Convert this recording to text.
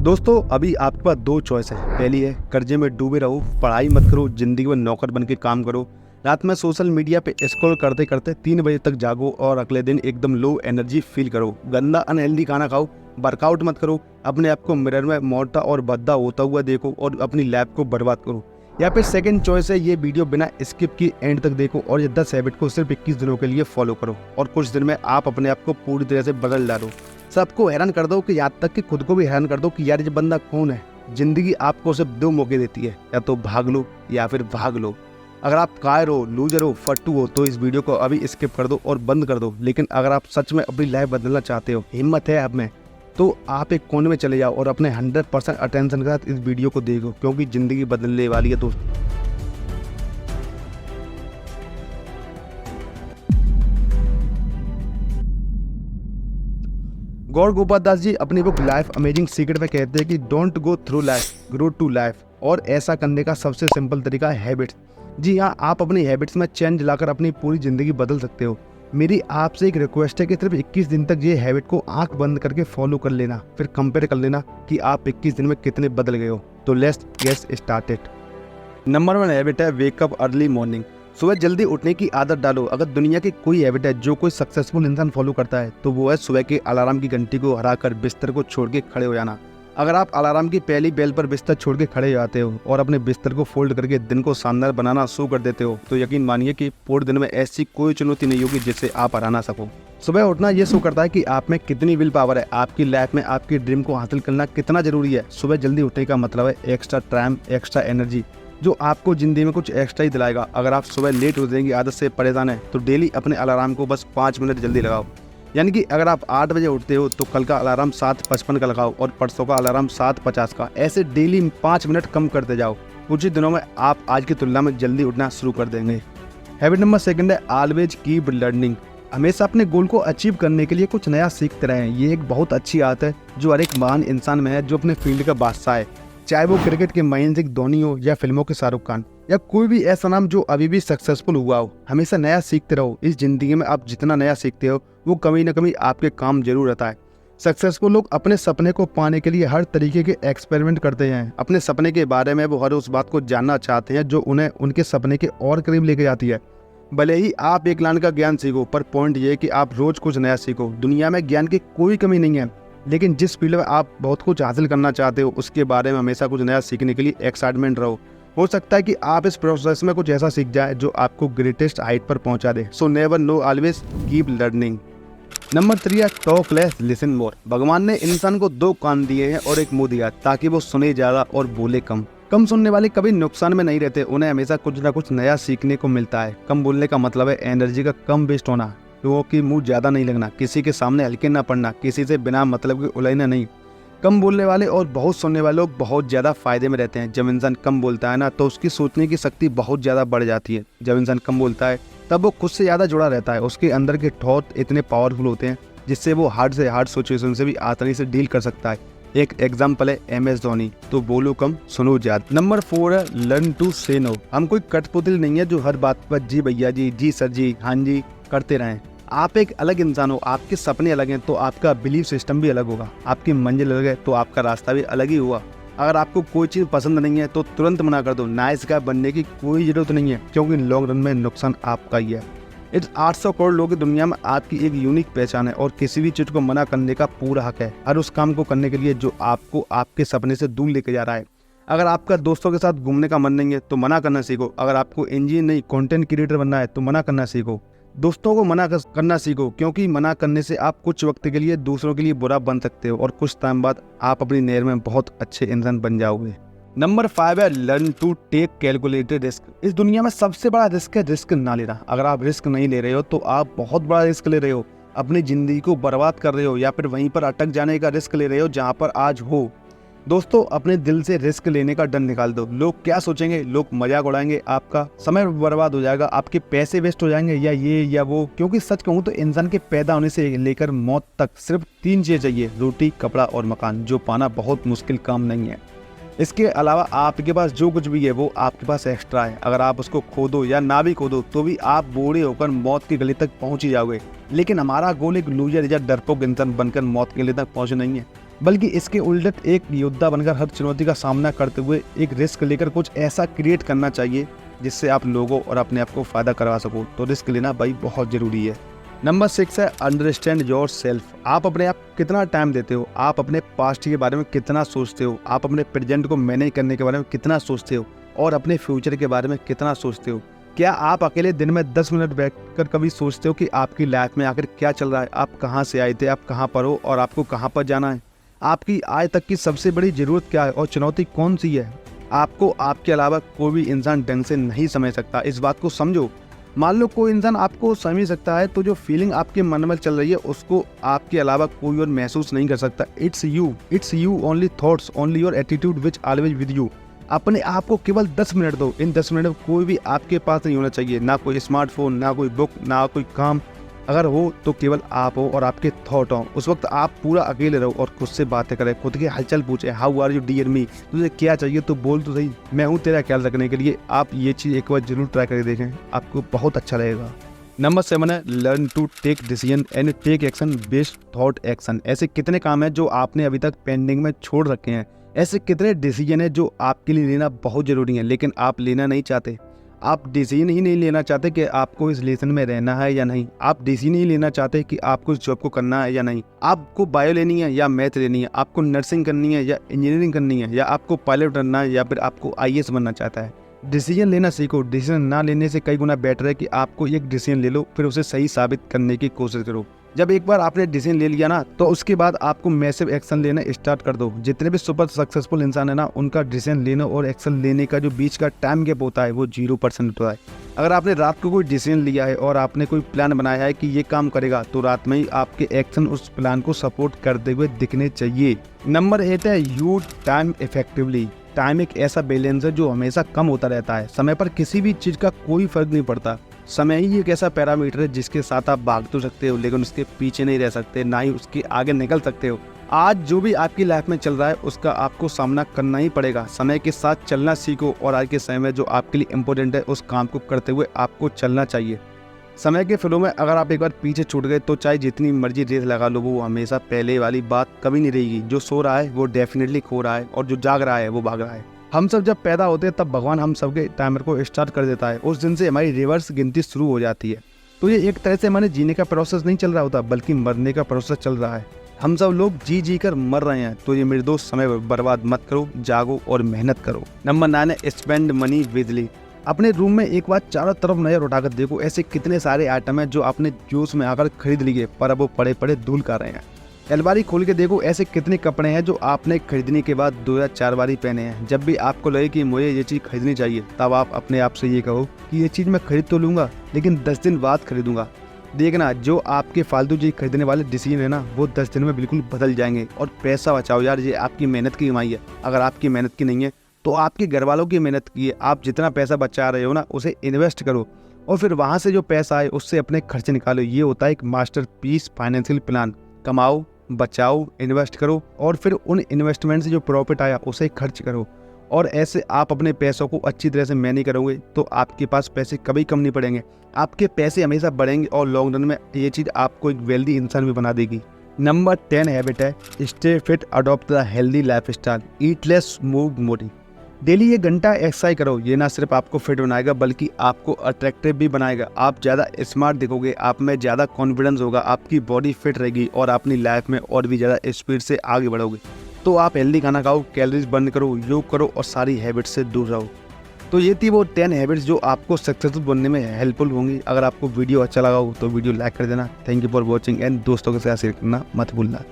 दोस्तों अभी आपके पास दो चॉइस है। पहली है कर्जे में डूबे रहो, पढ़ाई मत करो, जिंदगी में नौकर बन के काम करो, रात में सोशल मीडिया पे स्क्रॉल करते करते 3 बजे तक जागो और अगले दिन एकदम लो एनर्जी फील करो, गंदा अनहेल्दी खाना खाओ, वर्कआउट मत करो, अपने आप को मिरर में मोटा और भद्दा होता हुआ देखो और अपनी लाइफ को बर्बाद करो। या फिर सेकंड चॉइस है ये वीडियो बिना स्किप की एंड तक देखो और ये 10 हैबिट को सिर्फ 21 दिनों के लिए फॉलो करो और कुछ दिन में आप अपने आप को पूरी तरह से बदल डालो। सबको हैरान कर दो कि यहाँ तक कि खुद को भी हैरान कर दो कि यार ये बंदा कौन है। जिंदगी आपको सिर्फ 2 मौके देती है, या तो भाग लो या फिर भाग लो। अगर आप कायर हो, लूजर हो, फट्टू हो तो इस वीडियो को अभी स्किप कर दो और बंद कर दो। लेकिन अगर आप सच में अपनी लाइफ बदलना चाहते हो, हिम्मत है आप में, तो आप एक कोने में चले जाओ और अपने 100% अटेंशन के साथ इस वीडियो को देखो, क्योंकि ज़िंदगी बदलने वाली है दोस्त। गौर गोपाल दास जी अपनी बुक लाइफ अमेजिंग सीक्रेट में कहते हैं कि don't go through life, grow to life. और ऐसा करने का सबसे सिंपल तरीका है हैबिट्स। जी हाँ, आप अपनी हैबिट्स में चेंज लाकर अपनी पूरी ज़िंदगी बदल सकते हो। मेरी आपसे एक रिक्वेस्ट है कि सिर्फ 21 दिन तक ये हैबिट को आंख बंद करके फॉलो कर लेना, फिर कंपेयर कर लेना कि आप 21 दिन में कितने बदल गए हो। तो let's get started. Number 1 habit है वेकअप अर्ली मॉर्निंग। सुबह जल्दी उठने की आदत डालो। अगर दुनिया की कोई हैबिट है जो कोई सक्सेसफुल इंसान फॉलो करता है तो वो है सुबह के अलार्म की घंटी को हराकर बिस्तर को छोड़ के खड़े हो जाना। अगर आप अलार्म की पहली बेल पर बिस्तर छोड़ के खड़े हो जाते हो और अपने बिस्तर को फोल्ड करके दिन को शानदार बनाना शुरू कर देते हो तो यकीन मानिए कि पूरे दिन में ऐसी कोई चुनौती नहीं होगी जिससे आप हरा ना सको। सुबह उठना ये शो करता है कि आप में कितनी विल पावर है, आपकी लाइफ में आपकी ड्रीम को हासिल करना कितना जरूरी है। सुबह जल्दी उठने का मतलब है एक्स्ट्रा टाइम, एक्स्ट्रा एनर्जी, जो आपको जिंदगी में कुछ एक्स्ट्रा ही दिलाएगा। अगर आप सुबह लेट उठने की आदत से परेशान है तो डेली अपने अलार्म को बस 5 मिनट जल्दी लगाओ। यानी कि अगर आप 8 बजे उठते हो तो कल का अलार्म 7:55 का लगाओ और परसों का अलार्म 7:50 का। ऐसे डेली 5 मिनट कम करते जाओ। कुछ ही दिनों में आप आज की तुलना में जल्दी उठना शुरू कर देंगे। हैबिट नंबर 2 है ऑलवेज कीप लर्निंग। हमेशा अपने गोल को अचीव करने के लिए कुछ नया सीखते रहें। ये एक बहुत अच्छी आदत है जो हर एक महान इंसान में है जो अपने फील्ड का बादशाह है। चाहे वो क्रिकेट के महेंद्र सिंह धोनी हो या फिल्मों के शाहरुख खान या कोई भी ऐसा नाम जो अभी भी सक्सेसफुल हुआ हो। हमेशा नया सीखते रहो। इस जिंदगी में आप जितना नया सीखते हो वो कभी न कभी आपके काम जरूर आता है। सक्सेसफुल लोग अपने सपने को पाने के लिए हर तरीके के एक्सपेरिमेंट करते हैं। अपने सपने के बारे में वो हर उस बात को जानना चाहते हैं जो उन्हें उनके सपने के और करीब लेके जाती है। भले ही आप 1 लाइन का ज्ञान सीखो, पर पॉइंट ये है कि आप रोज कुछ नया सीखो। दुनिया में ज्ञान की कोई कमी नहीं है, लेकिन जिस फील्ड में आप बहुत कुछ हासिल करना चाहते हो उसके बारे में हमेशा कुछ नया सीखने के लिए एक्साइटमेंट रहो। हो सकता है कि आप इस प्रोसेस में कुछ ऐसा सीख जाए जो आपको ग्रेटेस्ट हाइट पर पहुंचा दे। So never know, always keep learning. Number 3 है टॉक लेस लिसन मोर। भगवान ने इंसान को 2 कान दिए हैं और 1 मुंह दिया ताकि वो सुने ज्यादा और बोले कम। कम सुनने वाले कभी नुकसान में नहीं रहते, उन्हें हमेशा कुछ ना कुछ नया सीखने को मिलता है। कम बोलने का मतलब है एनर्जी का कम वेस्ट होना, लोगों की मुंह ज्यादा नहीं लगना, किसी के सामने हल्के ना पड़ना, किसी से बिना मतलब के उलझना नहीं। कम बोलने वाले और बहुत सुनने वाले लोग बहुत ज्यादा फायदे में रहते हैं। जब इंसान कम बोलता है ना तो उसकी सोचने की शक्ति बहुत ज्यादा बढ़ जाती है। जब इंसान कम बोलता है तब वो खुद से ज्यादा जुड़ा रहता है। उसके अंदर के थॉट इतने पावरफुल होते हैं जिससे वो हार्ड से हार्ड सिचुएशन से भी आसानी से डील कर सकता है। एक एग्जाम्पल है MS धोनी। तो बोलो कम, सुनो ज्यादा। नंबर 4 है लर्न टू से नो। हम कोई कठपुतली नहीं है जो हर बात पर जी भैया जी, जी सर जी, हाँ जी करते रहें। आप एक अलग इंसान हो, आपके सपने अलग हैं तो आपका बिलीफ सिस्टम भी अलग होगा, आपकी मंजिल अलग है तो आपका रास्ता भी अलग ही होगा। अगर आपको कोई चीज़ पसंद नहीं है तो तुरंत मना कर दो। नाइस गाय बनने की कोई जरूरत नहीं है, क्योंकि लॉन्ग रन में नुकसान आपका ही है। इस 800 करोड़ लोगों की दुनिया में आपकी एक यूनिक पहचान है और किसी भी चीज़ को मना करने का पूरा हक है, हर उस काम को करने के लिए जो आपको आपके सपने से दूर लेके जा रहा है। अगर आपका दोस्तों के साथ घूमने का मन नहीं है तो मना करना सीखो। अगर आपको इंजीनियर नहीं कंटेंट क्रिएटर बनना है तो मना करना सीखो। दोस्तों को मना करना सीखो, क्योंकि मना करने से आप कुछ वक्त के लिए दूसरों के लिए बुरा बन सकते हो और कुछ टाइम बाद आप अपनी नहर में बहुत अच्छे इंसान बन जाओगे। नंबर 5 है learn to take calculated risk. इस दुनिया में सबसे बड़ा रिस्क है रिस्क ना लेना। अगर आप रिस्क नहीं ले रहे हो तो आप बहुत बड़ा रिस्क ले रहे हो, अपनी जिंदगी को बर्बाद कर रहे हो या फिर वहीं पर अटक जाने का रिस्क ले रहे हो जहाँ पर आज हो। दोस्तों अपने दिल से रिस्क लेने का डर निकाल दो। लोग क्या सोचेंगे, लोग मजाक उड़ाएंगे, आपका समय बर्बाद हो जाएगा, आपके पैसे वेस्ट हो जाएंगे या ये या वो। क्योंकि सच कहूँ तो इंसान के पैदा होने से लेकर मौत तक सिर्फ 3 चीजें चाहिए, रोटी, कपड़ा और मकान, जो पाना बहुत मुश्किल काम नहीं है। इसके अलावा आपके पास जो कुछ भी है वो आपके पास एक्स्ट्रा है। अगर आप उसको खो दो या ना भी खो दो तो भी आप बूढ़े होकर मौत की गली तक पहुंच ही जाओगे। लेकिन हमारा गोल एक लूजर या डरपोक इंसान बनकर मौत के गली तक पहुंचना नहीं है। बल्कि इसके उल्ट एक योद्धा बनकर हर चुनौती का सामना करते हुए एक रिस्क लेकर कुछ ऐसा क्रिएट करना चाहिए जिससे आप लोगों और अपने आप को फ़ायदा करवा सको। तो रिस्क लेना भाई बहुत ज़रूरी है। नंबर 6 है अंडरस्टैंड योर सेल्फ। आप अपने आप कितना टाइम देते हो, आप अपने पास्ट के बारे में कितना सोचते हो, आप अपने प्रेजेंट को मैनेज करने के बारे में कितना सोचते हो और अपने फ्यूचर के बारे में कितना सोचते हो। क्या आप अकेले दिन में 10 मिनट बैठकर कभी सोचते हो कि आपकी लाइफ में आखिर क्या चल रहा है, आप कहाँ से आए थे, आप कहाँ पर हो और आपको कहाँ पर जाना है, आपकी आज तक की सबसे बड़ी ज़रूरत क्या है और चुनौती कौन सी है। आपको आपके अलावा कोई भी इंसान ढंग से नहीं समझ सकता, इस बात को समझो। मान लो कोई इंसान आपको समझ सकता है तो जो फीलिंग आपके मन में चल रही है उसको आपके अलावा कोई और महसूस नहीं कर सकता। It's you only thoughts, only your attitude which always with you. अपने आप को केवल 10 मिनट दो। इन 10 मिनट में कोई भी आपके पास नहीं होना चाहिए, ना कोई स्मार्टफोन, ना कोई बुक, ना कोई काम। अगर हो तो केवल आप हो और आपके थॉट हो। उस वक्त आप पूरा अकेले रहो और खुद से बातें करें, खुद के हलचल पूछे, हाउ आर यू डियर मी, तुझे क्या चाहिए तो बोल तो सही, मैं हूँ तेरा ख्याल रखने के लिए। आप ये चीज़ एक बार जरूर ट्राई करके देखें, आपको बहुत अच्छा लगेगा। नंबर 7 है learn to take decision and take action based thought action. ऐसे कितने काम हैं जो आपने अभी तक पेंडिंग में छोड़ रखे हैं, ऐसे कितने डिसीजन है जो आपके लिए लेना बहुत ज़रूरी है लेकिन आप लेना नहीं चाहते। आप डिसीजन ही नहीं लेना चाहते कि आपको इस रिलेशन में रहना है या नहीं, आप डिसीजन ही लेना चाहते कि आपको इस जॉब को करना है या नहीं, आपको बायो लेनी है या मैथ लेनी है, आपको नर्सिंग करनी है या इंजीनियरिंग करनी है, या आपको पायलट बनना है या फिर आपको IAS बनना चाहता है। डिसीजन लेना सीखो। डिसीजन ना लेने से कई गुना बेटर है कि आपको एक डिसीजन ले लो, फिर उसे सही साबित करने की कोशिश करो। जब एक बार आपने डिसीजन ले लिया ना तो उसके बाद आपको मैसिव एक्शन लेना स्टार्ट कर दो। जितने भी सुपर सक्सेसफुल इंसान है ना, उनका डिसीजन लेने और एक्शन लेने का जो बीच का टाइम गैप होता है वो 0% होता है। अगर आपने रात को कोई डिसीजन लिया है और आपने कोई प्लान बनाया है कि ये काम करेगा, तो रात में ही आपके एक्शन उस प्लान को सपोर्ट करते हुए दिखने चाहिए। नंबर 8 है यूज टाइम इफेक्टिवली। टाइम एक ऐसा बैलेंस है जो हमेशा कम होता रहता है। समय पर किसी भी चीज़ का कोई फर्क नहीं पड़ता। समय ही एक ऐसा पैरामीटर है जिसके साथ आप भाग तो सकते हो लेकिन उसके पीछे नहीं रह सकते, ना ही उसके आगे निकल सकते हो। आज जो भी आपकी लाइफ में चल रहा है उसका आपको सामना करना ही पड़ेगा। समय के साथ चलना सीखो और आज के समय में जो आपके लिए इम्पोर्टेंट है उस काम को करते हुए आपको चलना चाहिए। समय के फ्लो में अगर आप एक बार पीछे छूट गए तो चाहे जितनी मर्जी रेस लगा लो, वो हमेशा पहले वाली बात कभी नहीं रहेगी। जो सो रहा है वो डेफिनेटली खो रहा है और जो जाग रहा है वो भाग रहा है। हम सब जब पैदा होते हैं तब भगवान हम सबके टाइमर को स्टार्ट कर देता है। उस दिन से हमारी रिवर्स गिनती शुरू हो जाती है। तो ये एक तरह से हमारे जीने का प्रोसेस नहीं चल रहा होता बल्कि मरने का प्रोसेस चल रहा है। हम सब लोग जी कर मर रहे हैं। तो ये मेरे दोस्त समय बर्बाद मत करो, जागो और मेहनत करो। नंबर 9 है स्पेंड मनी विजली। अपने रूम में एक बार चारों तरफ नजर उठाकर देखो, ऐसे कितने सारे आइटम हैं जो आपने जोश में आकर खरीद लिए पर अब वो पड़े पड़े धूल कर रहे हैं। अलमारी खोल के देखो, ऐसे कितने कपड़े हैं जो आपने खरीदने के बाद 2 या 4 बार ही पहने हैं। जब भी आपको लगे कि मुझे ये चीज़ खरीदनी चाहिए तब आप अपने आप से ये कहो कि ये चीज़ मैं खरीद तो लूँगा लेकिन 10 दिन बाद खरीदूंगा। देखना, जो आपके फालतू चीज़ खरीदने वाले डिसीजन है ना, वो 10 दिन में बिल्कुल बदल जाएंगे। और पैसा बचाओ यार, ये आपकी मेहनत की कमाई है। अगर आपकी मेहनत की नहीं है तो आपके घर वालों की मेहनत की है। आप जितना पैसा बचा रहे हो ना उसे इन्वेस्ट करो और फिर वहाँ से जो पैसा आए उससे अपने खर्चे निकालो। ये होता है एक मास्टरपीस फाइनेंशियल प्लान। कमाओ, बचाओ, इन्वेस्ट करो और फिर उन इन्वेस्टमेंट से जो प्रॉफिट आया उसे खर्च करो। और ऐसे आप अपने पैसों को अच्छी तरह से मैनेज करोगे तो आपके पास पैसे कभी कम नहीं पड़ेंगे। आपके पैसे हमेशा बढ़ेंगे और लॉन्ग रन में ये चीज़ आपको एक वेल्दी इंसान भी बना देगी। नंबर 10 हैबिट है stay fit, adopt the healthy life style, eat less, move more. Daily 1 घंटा एक्सरसाइज करो। ये ना सिर्फ आपको फिट बनाएगा बल्कि आपको अट्रैक्टिव भी बनाएगा। आप ज़्यादा स्मार्ट दिखोगे, आप में ज़्यादा कॉन्फिडेंस होगा, आपकी बॉडी फिट रहेगी और अपनी लाइफ में और भी ज़्यादा स्पीड से आगे बढ़ोगे। तो आप हेल्दी खाना खाओ, कैलोरीज बर्न करो, योग करो और सारी हैबिट्स से दूर रहो। तो ये थी वो 10 हैबिट्स जो आपको सक्सेसफुल बनने में हेल्पफुल होंगी। अगर आपको वीडियो अच्छा लगा हो तो वीडियो लाइक कर देना। Thank you for watching and दोस्तों के साथ शेयर करना मत भूलना।